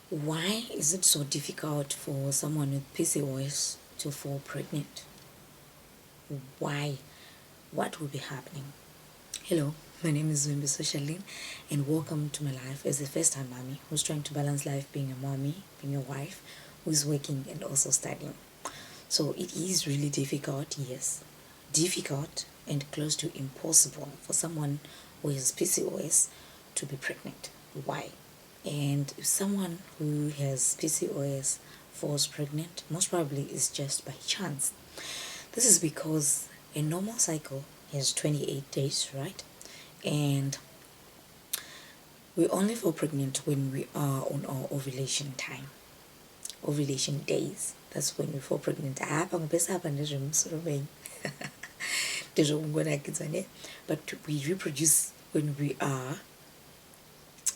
Why is it so difficult for someone with PCOS to fall pregnant? Why? What will be happening? Hello, my name is Wimbi Socialin, and welcome to my life as a first-time mommy who's trying to balance life being a mommy, being a wife, who's working and also studying. So it is really difficult, yes, difficult and close to impossible for someone who has PCOS to be pregnant. Why? And if someone who has PCOS falls pregnant, most probably it's just by chance. This is because a normal cycle has 28 days, right? And we only fall pregnant when we are on our ovulation time, ovulation days. That's when we fall pregnant. But we reproduce when we are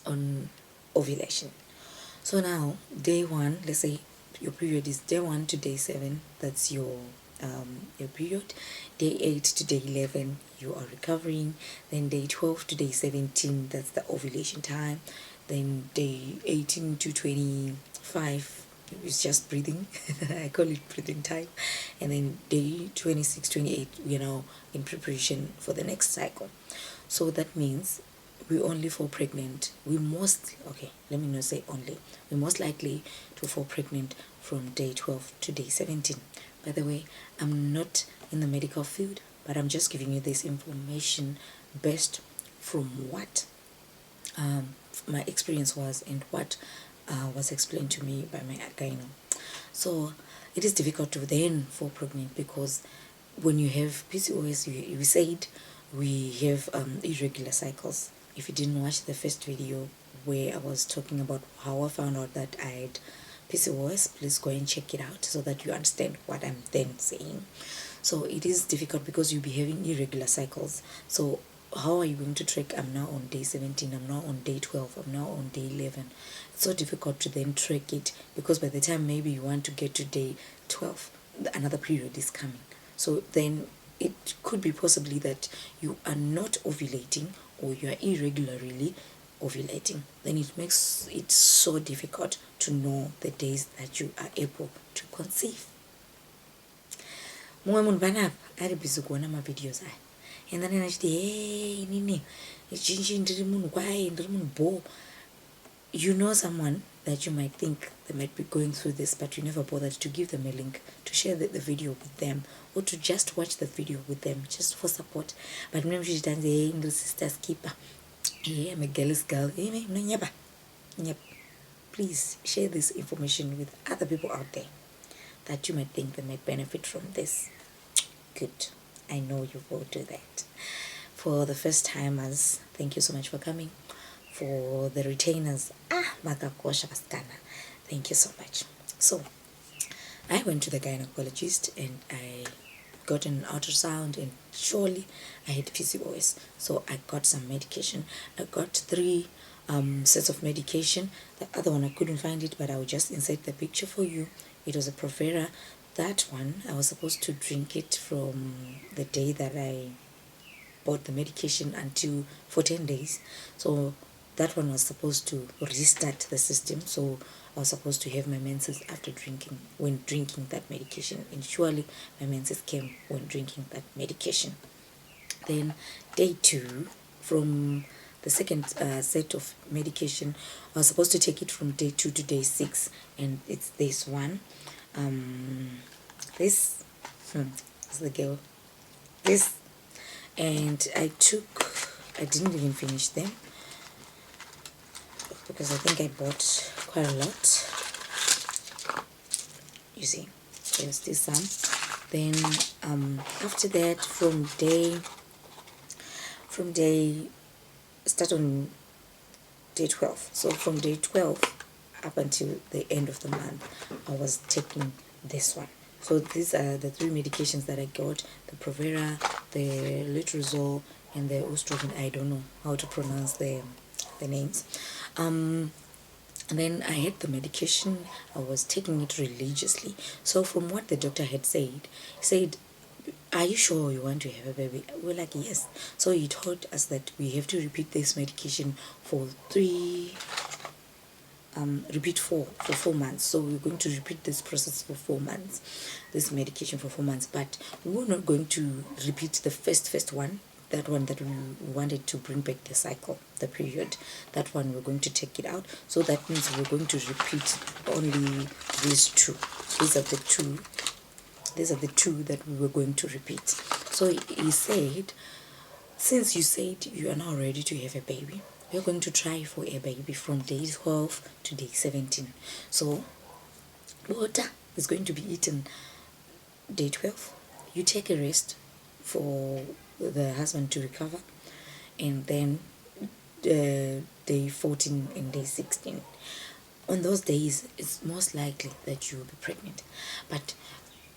on ovulation. So now, day one, let's say your period is day 1 to day 7, that's your period. Day 8 to day 11, you are recovering. Then day 12 to day 17, that's the ovulation time. Then day 18 to 25 is just breathing. I call it breathing time. And then day 26, 28, we are now in preparation for the next cycle. So that means we only fall pregnant. We're most likely to fall pregnant from day 12 to day 17. By the way, I'm not in the medical field, but I'm just giving you this information based from what my experience was and what was explained to me by my gyno. So it is difficult to then fall pregnant because when you have PCOS, we said we have irregular cycles. If you didn't watch the first video where I was talking about how I found out that I had PCOS, please go and check it out so that you understand what I'm then saying. So it is difficult because you'll be having irregular cycles. So how are you going to track? I'm now on day 17, I'm now on day 12, I'm now on day 11. It's so difficult to then track it because by the time maybe you want to get to day 12, another period is coming. So then it could be possibly that you are not ovulating or you are irregularly ovulating. Then it makes it so difficult to know the days that you are able to conceive. Mumwe munhu panapa ari busy kuona mavideos aya and then achiti hey nini chinchi ndiri munhu kwai ndiri munhu bo. You know someone that you might think they might be going through this, but you never bothered to give them a link, to share the video with them, or to just watch the video with them, just for support. But when she does, hey, sister's keeper, hey, I'm a girl's girl, hey, please share this information with other people out there that you might think they might benefit from this. Good. I know you will do that. For the first timers, thank you so much for coming. For the retainers, thank you so much. So I went to the gynecologist and I got an ultrasound and surely I had PCOS. So I got some medication. I got 3 sets of medication. The other one I couldn't find it, but I will just insert the picture for you. It was a Provera. That one I was supposed to drink it from the day that I bought the medication until for 10 days. So that one was supposed to restart the system. So I was supposed to have my menses when drinking that medication. And surely my menses came when drinking that medication. Then day 2, from the second set of medication, I was supposed to take it from day 2 to day 6. And it's this one. This is the girl. This. And I didn't even finish them because I think I bought quite a lot. You see, there's still some. Then after that, start on day 12. So from day 12 up until the end of the month, I was taking this one. So these are the 3 medications that I got: the Provera, the Letrozole, and the Oestrogen. I don't know how to pronounce the names. And then I had the medication. I was taking it religiously. So from what the doctor had said, he said, are you sure you want to have a baby? We're like, yes. So he told us that we have to repeat this medication for 3 repeat for 4 months. So we're going to repeat this process for 4 months, this medication for 4 months. But we're not going to repeat the first one, that one that we wanted to bring back the cycle, the period. That one we're going to take it out. So that means we're going to repeat only these two. These are the two that we were going to repeat. So he said, since you said you are now ready to have a baby, we're going to try for a baby from day 12 to day 17. So water is going to be eaten day 12. You take a rest for the husband to recover, and then day 14 and day 16. On those days, it's most likely that you will be pregnant.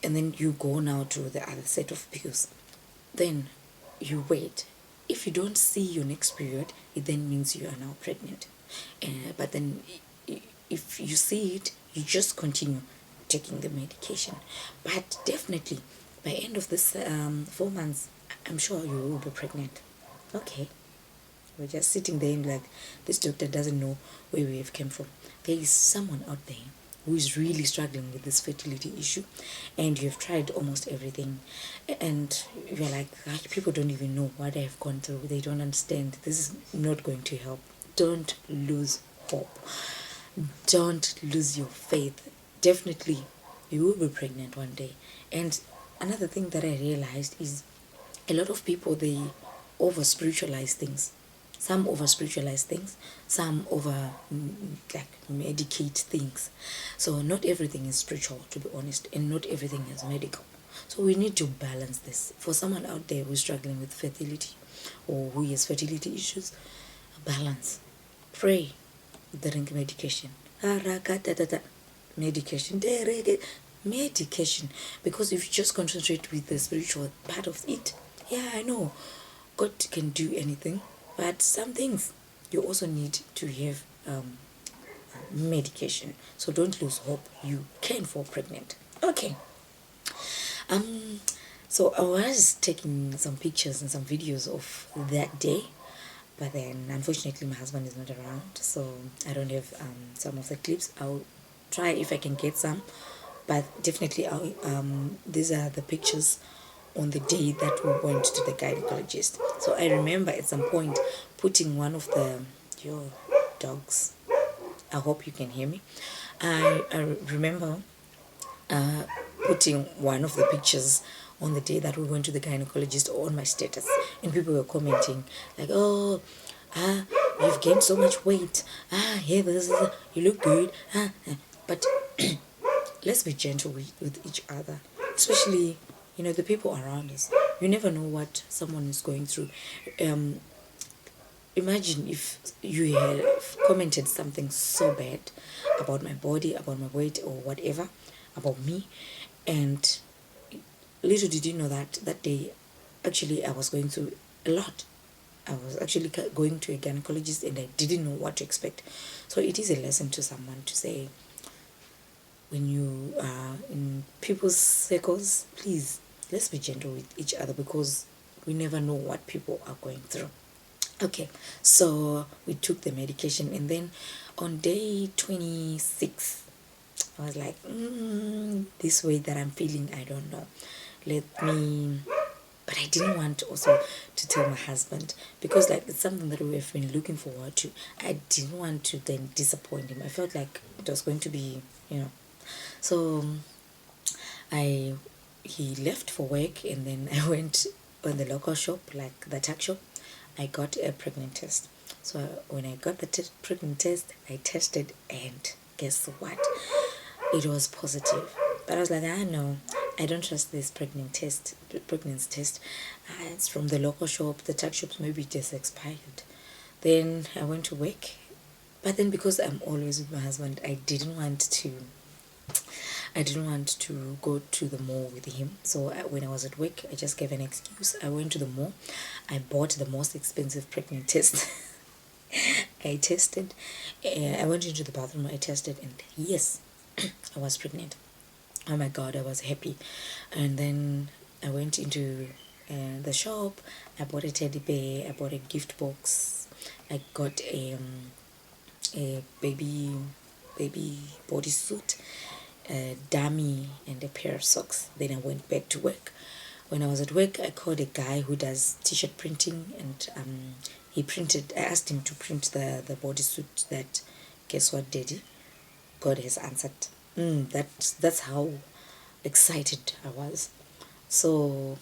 And then you go now to the other set of Pcos. Then you wait. If you don't see your next period, it then means you are now pregnant. But then if you see it, you just continue taking the medication. But definitely, by end of this 4 months, I'm sure you will be pregnant. Okay. We're just sitting there and like, this doctor doesn't know where we have come from. There is someone out there who is really struggling with this fertility issue, and you've tried almost everything, and you're like, people don't even know what I've gone through. They don't understand. This is not going to help. Don't lose hope. Don't lose your faith. Definitely, you will be pregnant one day. And another thing that I realized is a lot of people, they over spiritualize things. Some over spiritualize things, some over medicate things. So not everything is spiritual, to be honest, and not everything is medical. So we need to balance this. For someone out there who's struggling with fertility or who has fertility issues, balance. Pray, drink medication. Medication. Because if you just concentrate with the spiritual part of it, yeah, I know God can do anything. But some things you also need to have medication. So don't lose hope. You can fall pregnant. Okay. So I was taking some pictures and some videos of that day, but then unfortunately my husband is not around, so I don't have some of the clips. I'll try if I can get some, but definitely these are the pictures on the day that we went to the gynecologist. So I remember at some point putting one of your dogs. I hope you can hear me. I remember putting one of the pictures on the day that we went to the gynecologist on my status, and people were commenting like, "Oh, you've gained so much weight. Yeah, you look good. But let's be gentle with each other, especially the people around us. You never know what someone is going through. Imagine if you have commented something so bad about my body, about my weight, or whatever, about me, and little did you know that day, actually, I was going through a lot. I was actually going to a gynecologist, and I didn't know what to expect. So it is a lesson to someone to say, when you are in people's circles, please, let's be gentle with each other, because we never know what people are going through. Okay, so we took the medication, and then on day 26, I was like, this way that I'm feeling, I don't know. But I didn't want also to tell my husband, because it's something that we have been looking forward to. I didn't want to then disappoint him. I felt like it was going to be, So he left for work, and then I went on the local shop, like the tuck shop. I got a pregnant test. So when I got the pregnant test, I tested, and guess what? It was positive. But I was like, no, I don't trust this pregnancy test. It's from the local shop, the tuck shops, maybe it just expired. Then I went to work. But then because I'm always with my husband, I didn't want to go to the mall with him. So when I was at work, I just gave an excuse. I went to the mall. I bought the most expensive pregnant test. I tested. I went into the bathroom. I tested, and yes, I was pregnant. Oh my God, I was happy. And then I went into the shop. I bought a teddy bear. I bought a gift box. I got a baby baby bodysuit, a dummy, and a pair of socks. Then I went back to work. When I was at work, I called a guy who does t-shirt printing, and I asked him to print the bodysuit that, guess what, Daddy? God has answered. That's how excited I was. So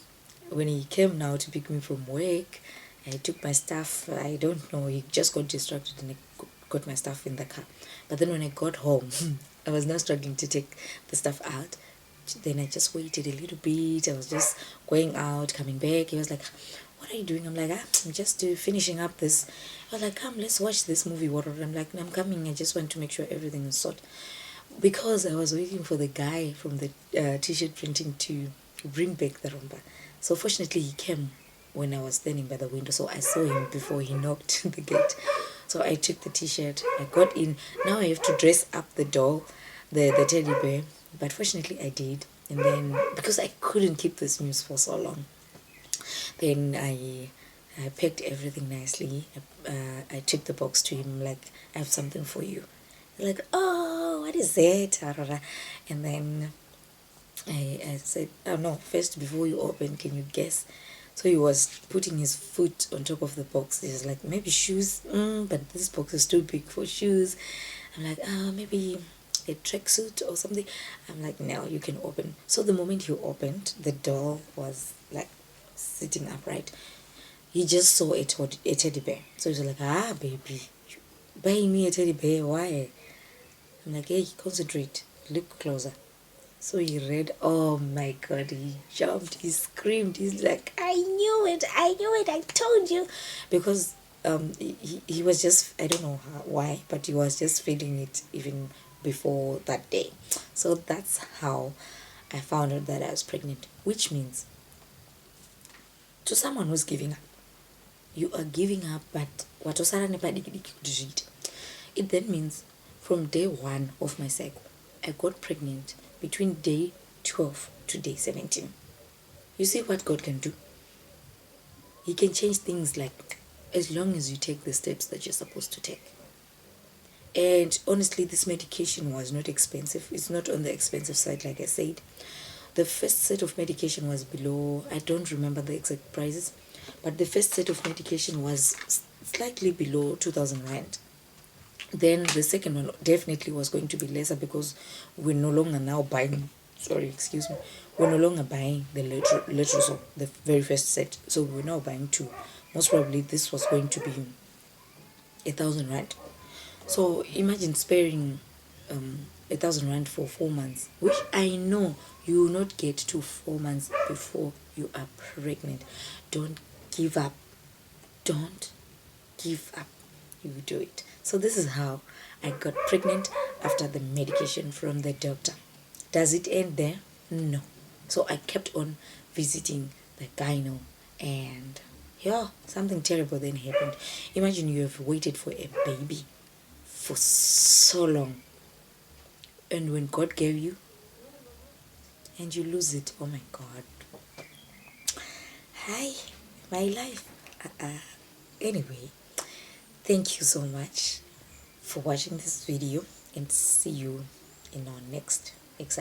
when he came now to pick me from work, I took my stuff. I don't know, he just got distracted and I got my stuff in the car. But then when I got home, I was now struggling to take the stuff out. Then I just waited a little bit. I was just going out, coming back. He was like, what are you doing? I'm like, I'm just finishing up this. I was like, come, let's watch this movie. What? I'm like, I'm coming. I just want to make sure everything is sorted. Because I was waiting for the guy from the t-shirt printing to bring back the romper. So fortunately he came when I was standing by the window, so I saw him before he knocked the gate. So I took the t-shirt, I got in. Now I have to dress up the doll, the teddy bear, but fortunately I did. And then because I couldn't keep this news for so long, then I packed everything nicely. I took the box to him, like, I have something for you. Like, oh, what is it? And then I said, oh no, first before you open, can you guess? So he was putting his foot on top of the box. He was like, maybe shoes, but this box is too big for shoes. I'm like, maybe a tracksuit or something. I'm like, no, you can open. So the moment he opened, the doll was like sitting upright. He just saw a teddy bear. So he was like, baby, buy me a teddy bear, why? I'm like, hey, concentrate, look closer. So he read, oh my God, he jumped, he screamed, he's like, I knew it, I told you. Because he was just, I don't know why, but he was just feeling it even before that day. So that's how I found out that I was pregnant, which means to someone who's giving up, you are giving up, but what it then means from day 1 of my cycle, I got pregnant between day 12 to day 17. You see what God can do? He can change things, like, as long as you take the steps that you're supposed to take. And honestly, this medication was not expensive. It's not on the expensive side, like I said. The first set of medication was below, I don't remember the exact prices, but the first set of medication was slightly below 2,000 rand. Then the second one definitely was going to be lesser because we're no longer now buying, we're no longer buying the letrozole, the very first set. So we're now buying 2. Most probably this was going to be 1,000 rand. So imagine sparing 1,000 rand for 4 months, which I know you will not get to 4 months before you are pregnant. Don't give up. Don't give up. You do it. So this is how I got pregnant after the medication from the doctor. Does it end there? No. So I kept on visiting the gyno, and yeah, something terrible then happened. Imagine you have waited for a baby for so long, and when God gave you, and you lose it. Oh my God. Hi, my life. Anyway, thank you so much for watching this video, and see you in our next exciting